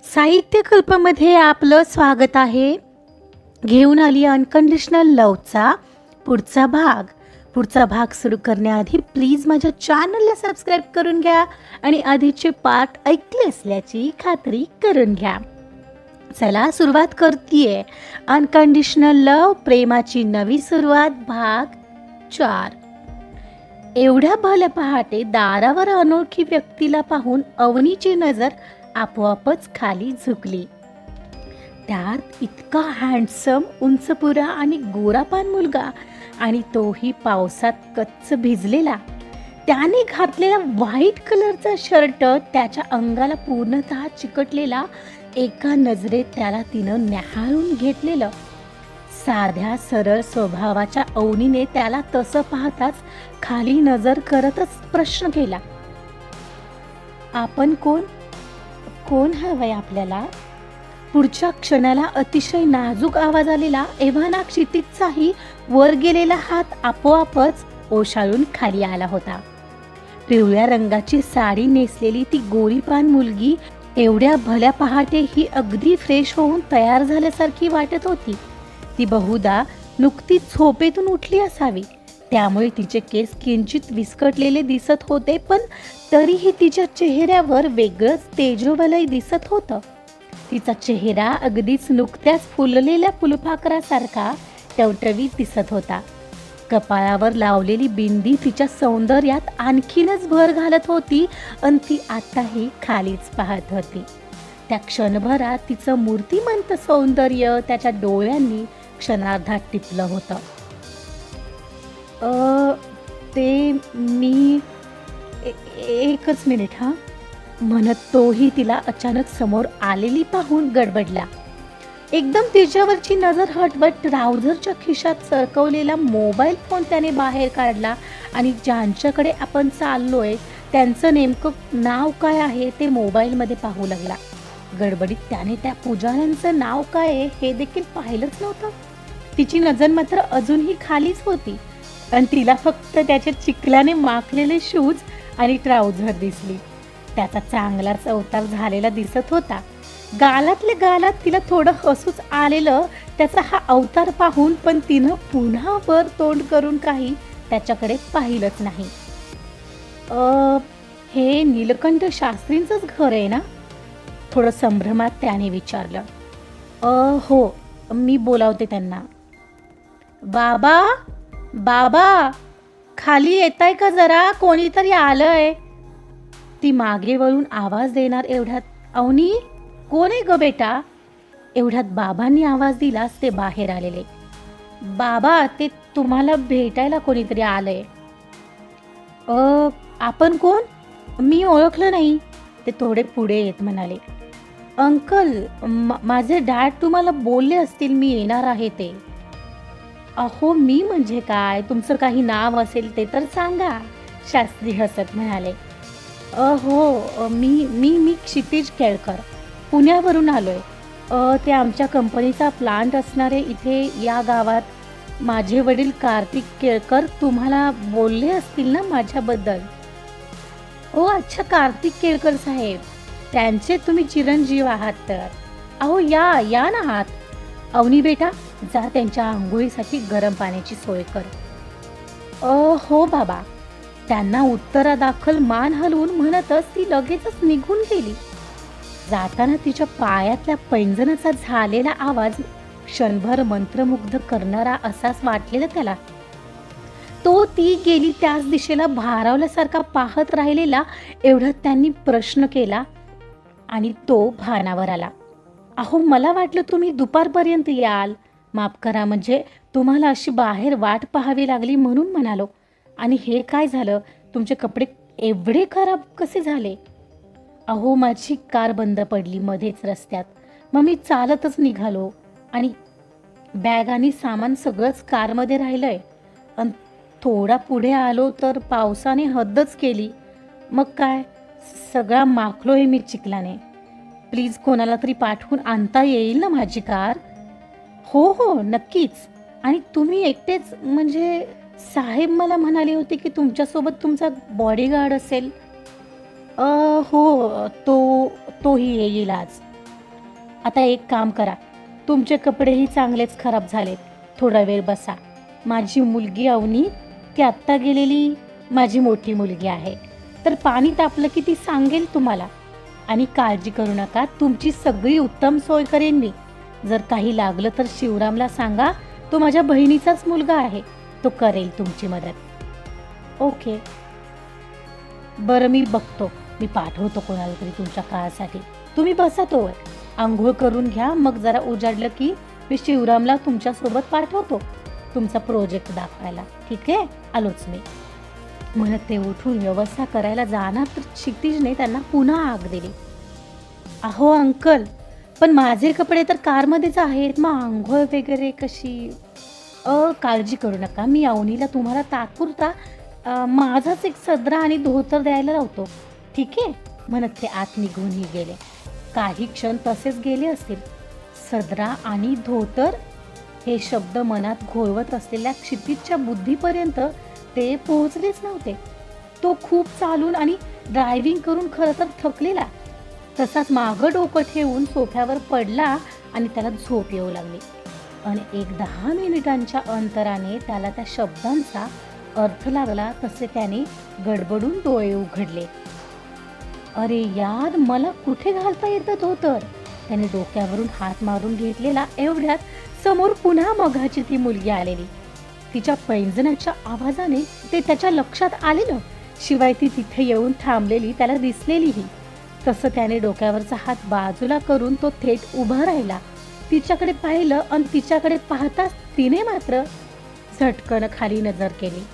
साहित्य कल्पमध्ये आपलं स्वागत आहे. घेऊन आली अनकंडिशनल लवचा पुढचा भाग सुरू करण्याआधी प्लीज माझ्या चॅनलला सबस्क्राईब करून घ्या आणि आधीचे पार्ट ऐकले असल्याची खात्री करून घ्या. चला सुरुवात करतीये. अनकंडिशनल लव, प्रेमाची नवी सुरुवात, भाग 4. एवढ्या भल्या पहाटे दारावर अनोळखी व्यक्तीला पाहून अवनीची नजर आपोआपच खाली झुकली. त्यात इतका हँडसम, उंचपुरा आणि गोरापान मुलगा, आणि तोही पावसात कच्च भिजलेला. त्याने घातलेला व्हाईट कलरचा शर्ट त्याच्या अंगाला पूर्णतः चिकटलेला. एका नजरेत त्याला तिनं न्याहाळून घेतलेलं. साध्या सरळ स्वभावाच्या अवनीने त्याला तसं पाहताच खाली नजर करतच प्रश्न केला, आपण कोण हवंय आपल्याला? पुढच्या क्षणाला अतिशय नाजूक आवाज आलेला एव्हाना क्षितिजचाही वर गेलेला हात आपोआपच ओशाळून खाली आला होता. पिवळ्या रंगाची साडी नेसलेली ती गोरीपान मुलगी एवढ्या भल्या पहाटे ही अगदी फ्रेश होऊन तयार झाल्यासारखी वाटत होती. ती बहुधा नुकतीच झोपेतून उठली असावी, त्यामुळे तिचे केस किंचित विस्कटलेले दिसत होते, पण तरीही तिच्या चेहऱ्यावर वेगळंच तेजोवलय दिसत होतं. तिचा चेहरा अगदीच नुकत्याच फुललेल्या फुलपाखरासारखा टवटवीत दिसत होता. कपाळावर लावलेली बिंदी तिच्या सौंदर्यात आणखीनच भर घालत होती आणि ती आताही खालीच पाहत होती. त्या क्षणभरात तिचं मूर्तिमंत सौंदर्य त्याच्या डोळ्यांनी क्षणार्धात टिपलं होतं. ते मी एकच मिनिट हा, म्हणत तोही तिला अचानक समोर आलेली पाहून गडबडला. एकदम तिच्यावरची नजर हटवत ट्राउझरच्या खिशात सरकवलेला मोबाईल फोन त्याने बाहेर काढला आणि ज्यांच्याकडे आपण चाललोय त्यांचं नेमकं नाव काय आहे ते मोबाईलमध्ये पाहू लागला. गडबडीत त्याने त्या पुजाऱ्यांचं नाव काय आहे हे देखील पाहिलंच नव्हतं. तिची नजर मात्र अजूनही खालीच होती आणि तिला फक्त त्याचे चिखलाने माखलेले शूज आणि ट्राउझर दिसली. त्याचा चांगलाच अवतार झालेला दिसत होता. गालातल्या गालात तिला थोडं हसूच आलेलं त्याचा हा अवतार पाहून, पण तिनं पुन्हा वर तोंड करून काही त्याच्याकडे पाहिलंच नाही. हे नीलकंठ शास्त्रींचंच घर आहे ना? थोडं संभ्रमात त्याने विचारलं. हो, मी बोलावते त्यांना. बाबा खाली येताय का जरा, कोणीतरी आलंय. ती मागे वळून आवाज देणार एवढ्यात, अवनी कोण आहे ग बेटा? एवढ्यात बाबांनी आवाज दिलाच ते बाहेर आलेले. बाबा, ते तुम्हाला भेटायला कोणीतरी आलंय. आपण कोण? मी ओळखलं नाही. ते थोडे पुढे येत म्हणाले. अंकल, माझे डॅड तुम्हाला बोलले असतील मी येणार आहे ते. अहो, मी म्हणजे काय, तुमचं काही नाव असेल ते तर सांगा, शास्त्री हसत म्हणाले. हो, मी क्षितिज केळकर, पुण्यावरून आलोय. ते आमच्या कंपनीचा प्लांट असणारे इथे या गावात माझे वडील कार्तिक केळकर तुम्हाला बोलले असतील ना माझ्याबद्दल. ओ अच्छा, कार्तिक केळकर साहेब, त्यांचे तुम्ही चिरंजीव आहात तर. अहो या ना आहात. अवनी बेटा, जा त्यांच्या आंघोळीसाठी गरम पाण्याची सोय कर. हो बाबा, त्यांना उत्तरादाखल मान हलवून म्हणतच ती लगेचच निघून गेली. जाताना तिच्या पायातल्या पैंजणाचा झालेला आवाज क्षणभर मंत्रमुग्ध करणारा असाच वाटलेला त्याला. तो ती गेली त्याच दिशेला भारावल्यासारखा पाहत राहिलेला. एवढ्यात त्यांनी प्रश्न केला आणि तो भानावर आला. अहो, मला वाटलं तुम्ही दुपारपर्यंत याल. माफ करा, म्हणजे तुम्हाला अशी बाहेर वाट पाहावी लागली म्हणून म्हणालो. आणि हे काय झालं, तुमचे कपडे एवढे खराब कसे झाले? अहो, माझी कार बंद पडली मध्येच रस्त्यात, मग मी चालतच निघालो आणि बॅग आणि सामान सगळंच कारमध्ये राहिलंय. आणि थोडा पुढे आलो तर पावसाने हद्दच केली. मग काय, सगळा माखलोय मी चिखलाने. प्लीज कोणाला तरी पाठवून आणता येईल ना माझी कार? हो नक्कीच. आणि तुम्ही एकटेच? म्हणजे साहेब मला म्हणाले होते की तुमच्यासोबत तुमचा बॉडीगार्ड असेल. हो, तोही येईल आज. आता एक काम करा, तुमचे कपडेही चांगलेच खराब झालेत. थोडा वेळ बसा. माझी मुलगी अवनी, ती आत्ता गेलेली माझी मोठी मुलगी आहे. तर पाणी तापलं की ती सांगेल तुम्हाला. आणि काळजी करू नका, तुमची सगळी उत्तम सोय करेन मी. जर काही लागलं तर शिवरामला सांगा, तो माझ्या बहिणीचाच मुलगा आहे. तो करेल तुमची मदत. ओके. बरं मी बघतो. मी पाठवतो कोणाला तरी तुमच्या काळासाठी. तुम्ही बसा तोवर. अंघोळ करून घ्या, मग जरा उजाडलं की मी शिवरामला तुमच्यासोबत पाठवतो तुमचा प्रोजेक्ट दाखवायला. ठीक आहे, आलोच मी. म्हणत ते उठून व्यवस्था करायला जाणार तर क्षितिजने त्यांना पुन्हा आग दिली. अहो अंकल, पण माझे कपडे तर कारमध्येच आहेत, मग आंघोळ वगैरे कशी? काळजी करू नका, मी अवनीला तुम्हाला तात्पुरता माझाच एक सदरा आणि धोतर द्यायला लावतो. ठीक आहे, म्हणत ते आत निघूनही गेले. काही क्षण तसेच गेले असतील. सदरा आणि धोतर हे शब्द मनात घोळवत असलेल्या क्षितिजच्या बुद्धीपर्यंत ते पोहोचलेच नव्हते. तो खूप चालून आणि ड्रायव्हिंग करून खरं तर थकलेला. तसाच मागं डोकं ठेवून सोफ्यावर पडला आणि त्याला झोप येऊ लागली. आणि एक 10 मिनिटांच्या अंतराने त्याला त्या शब्दांचा अर्थ लागला. तसे त्याने गडबडून डोळे उघडले. अरे यार, मला कुठे घालता येतं धोतर? त्याने डोक्यावरून हात मारून घेतलेला. एवढ्यात समोर पुन्हा मघाची ती मुलगी आलेली. तिच्या पैंजणाच्या आवाजाने ते त्याच्या लक्षात आलेलं. शिवाय ती तिथे येऊन थांबलेली त्याला दिसलेलीही. तसं त्याने डोक्यावरचा हात बाजूला करून तो थेट उभा राहिला. तिच्याकडे पाहिलं आणि तिच्याकडे पाहताच तिने मात्र झटकन खाली नजर केली.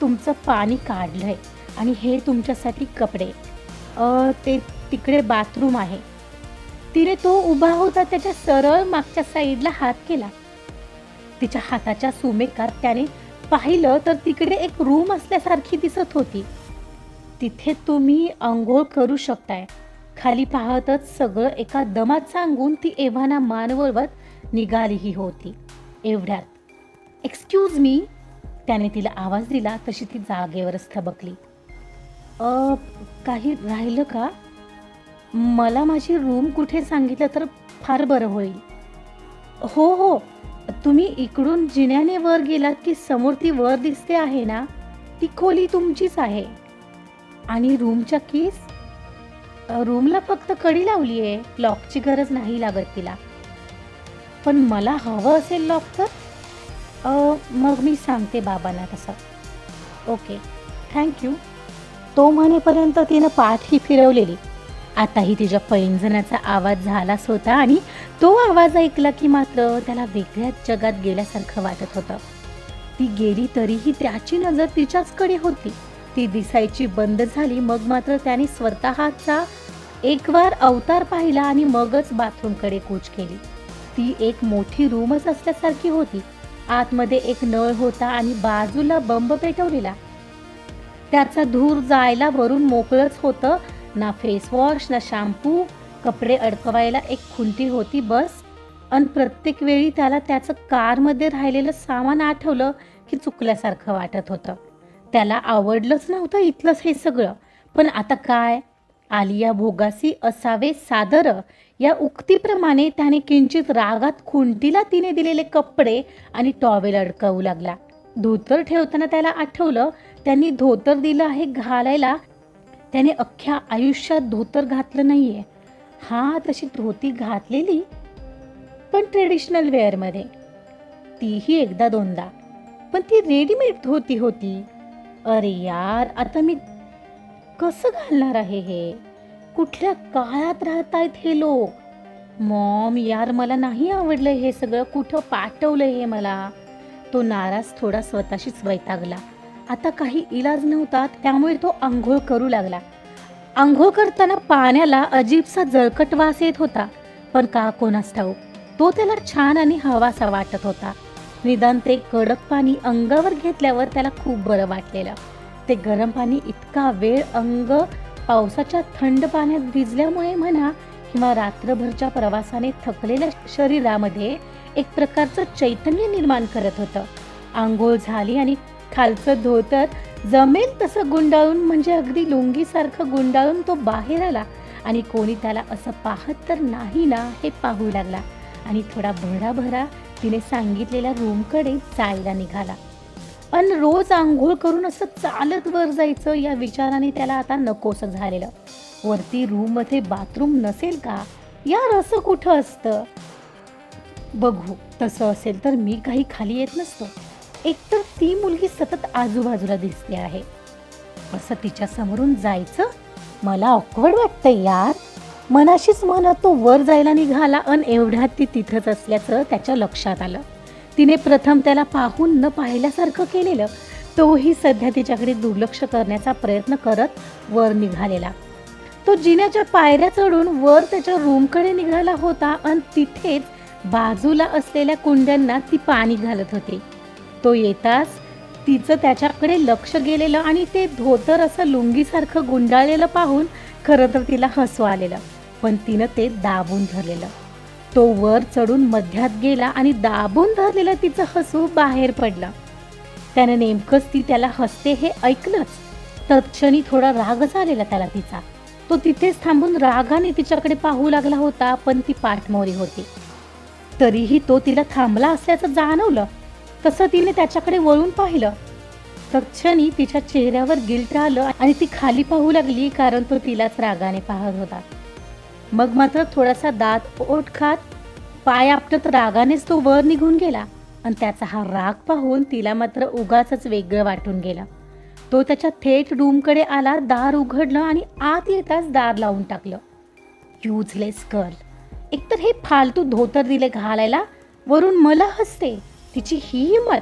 तुमचं पाणी काढलंय आणि हे तुमच्यासाठी कपडे. ते तिकडे बाथरूम आहे. तिने तो उभा होता त्याच्या सरळ मागच्या साईडला हात केला. तिच्या हाताच्या सुमेकार त्याने पाहिलं तर तिकडे एक रूम असल्यासारखी दिसत होती. तिथे तुम्ही अंघोळ करू शकताय. खाली पाहतच सगळं एका दमात सांगून ती एव्हाना मान वळवत निघालीही होती. एवढ्यात एक्सक्यूज मी, त्याने तिला आवाज दिला. तशी ती जागेवरच थबकली. काही राहिलं का? मला माझी रूम कुठे सांगितलं तर फार बरं होईल. हो हो, तुम्ही इकडून जिन्याने वर गेलात की समोर ती वर दिसते आहे ना, ती खोली तुमचीच आहे. आणि रूमच्या कीज? रूमला फक्त कडी लावली आहे, लॉकची गरज नाही लागत तिला. पण मला हवं असेल लॉक तर? मग मी सांगते बाबांना तसं. Okay, thank you. तो म्हणेपर्यंत तिनं पाठ ही फिरवलेली. आताही तिच्या पैंजणाचा आवाज झालाच होता आणि तो आवाज ऐकला की मात्र त्याला वेगळ्याच जगात गेल्यासारखं वाटत होतं. ती गेली तरीही त्याची नजर तिच्याचकडे होती. ती दिसायची बंद झाली. मग मात्र त्याने स्वतःचा एक वार अवतार पाहिला आणि मगच बाथरूमकडे कूच केली. ती एक मोठी रूमच असल्यासारखी होती. आतमध्ये एक नळ होता आणि बाजूला बंब पेटवलेला. त्याचा धूर जायला वरून मोकळंच होतं. ना फेसवॉश ना शॅम्पू. कपडे अडकवायला एक खुंटी होती बस. आणि प्रत्येक वेळी त्याला त्याचं कारमध्ये राहिलेलं सामान आठवलं की चुकल्यासारखं वाटत होतं. त्याला आवडलंच नव्हतं इथलंच हे सगळं. पण आता काय? आलिया भोगासी असावे सादर या उक्तीप्रमाणे त्याने किंचित रागात खुंटीला तिने दिलेले कपडे आणि टॉवेल अडकवू लागला. धोतर ठेवताना त्याला आठवलं त्यांनी धोतर दिलं आहे घालायला. त्याने अख्ख्या आयुष्यात धोतर घातलं नाहीये. हा, तशी धोती घातलेली पण ट्रेडिशनल वेअरमध्ये. तीही एकदा दोनदा. पण ती रेडीमेड धोती होती. अरे यार, आता मी कसं घालणार आहे हे? कुठल्या काळात राहतायत हे लोक? मॉम यार, मला नाही आवडलं हे सगळं. कुठं पाठवलं हे मला? तो नाराज थोडा स्वतःशीच वैतागला. आता काही इलाज नव्हता, त्यामुळे तो आंघोळ करू लागला. आंघोळ करताना पाण्याला अजीबसा जळकट वास येत होता. पण का कोणास ठाऊक तो त्याला छान आणि हवासा वाटत होता. निदान ते कडक पाणी अंगावर घेतल्यावर त्याला खूप बरं वाटलेलं. ते गरम पाणी इतका वेळ अंग पावसाच्या थंड पाण्यात भिजल्यामुळे म्हणा किंवा रात्रभरच्या प्रवासाने थकलेल्या शरीरामध्ये एक प्रकारचं चैतन्य निर्माण करत होतं. आंघोळ झाली आणि खालचं धोतर जमेल तसं गुंडाळून, म्हणजे अगदी लुंगीसारखं गुंडाळून तो बाहेर आला आणि कोणी त्याला असं पाहत तर नाही ना हे पाहू लागला आणि थोडा भराभरा तिने सांगितलेल्या रूमकडे जायला निघाला. पण रोज आंघोळ करून असं चालत वर जायचं या विचाराने त्याला आता नकोसं झालेलं. वरती रूममध्ये बाथरूम नसेल का? यार असं कुठं असतं? बघू, तसं असेल तर मी काही खाली येत नसतो. एकतर ती मुलगी सतत आजूबाजूला दिसते आहे. असं तिच्या समोरून जायचं मला ऑकवर्ड वाटतंय यार. मनाशीच म्हणत तो वर जायला निघाला अन एवढ्यात ती तिथंच असल्याचं त्याच्या लक्षात आलं. तिने प्रथम त्याला पाहून न पाहिल्यासारखं केलेलं. तोही सध्या तिच्याकडे दुर्लक्ष करण्याचा प्रयत्न करत वर निघालेला. तो जिन्याच्या पायऱ्या चढून वर त्याच्या रूमकडे निघाला होता आणि तिथेच बाजूला असलेल्या कुंड्यांना ती पाणी घालत होती. तो येताच तिचं त्याच्याकडे लक्ष गेलेलं आणि ते धोतर असं लुंगीसारखं गुंडाळलेलं पाहून खरं तर तिला हसू आलेलं, पण तिनं ते दाबून धरलेलं. तो वर चढून मध्यात गेला आणि दाबून धरलेलं तिचं हसू बाहेर पडलं. त्यानं नेमकंच ती त्याला हसते हे ऐकलंच. तत्क्षणी थोडा राग झालेला त्याला तिचा. तो तिथेच थांबून रागाने तिच्याकडे पाहू लागला होता, पण ती पाठमोरी होती. तरीही तो तिला थांबला असल्याचं जाणवलं. तसं तिने त्याच्याकडे वळून पाहिलं. तत्क्षणी तिच्या चेहऱ्यावर गिल्ट आलं आणि ती खाली पाहू लागली, कारण तो तिलाच रागाने पाहत होता. मग मात्र थोडासा दात ओठ खात पाय आपटत रागानेच तो वर निघून गेला आणि त्याचा हा राग पाहून तिला मात्र उगाचच वेगळं वाटून गेलं. तो त्याच्या थेट रूमकडे आला, दार उघडलं आणि आत येताच दार लावून टाकलं. Useless girl. एकतर हे फालतू धोतर दिले घालायला, वरून मला हसते. तिची ही हिंमत.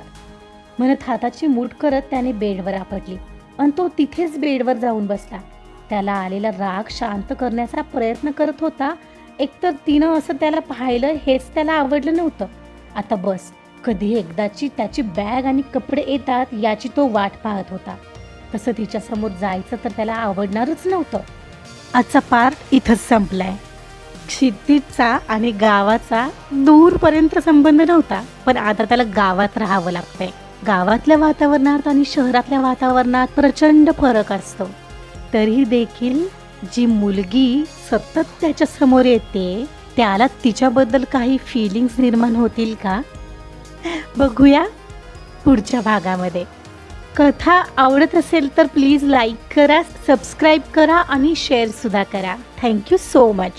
म्हणत हाताची मूठ करत त्याने बेडवर आपटली आणि तो तिथेच बेडवर जाऊन बसला. त्याला आलेला राग शांत करण्याचा प्रयत्न करत होता. एकतर तिनं असं त्याला पाहिलं हेच त्याला आवडलं नव्हतं. आता बस, कधी एकदाची त्याची बॅग आणि कपडे येतात याची तो वाट पाहत होता. तसं तिच्यासमोर जायचं तर त्याला आवडणारच नव्हतं. आजचा पार्ट इथंच संपलाय. क्षितिजचा आणि गावाचा दूरपर्यंत संबंध नव्हता, पण आता त्याला गावात राहावं लागतंय. गावातल्या वातावरणात आणि शहरातल्या वातावरणात प्रचंड फरक असतो. तरी देखील जी मुलगी सतत त्याच्या समोर येते त्याला तिच्याबद्दल काही फिलिंग्स निर्माण होतील का? बघूया पुढच्या भागामध्ये. कथा आवडत असेल तर प्लीज लाईक करा, सबस्क्राईब करा आणि शेअर सुद्धा करा. Thank you so much.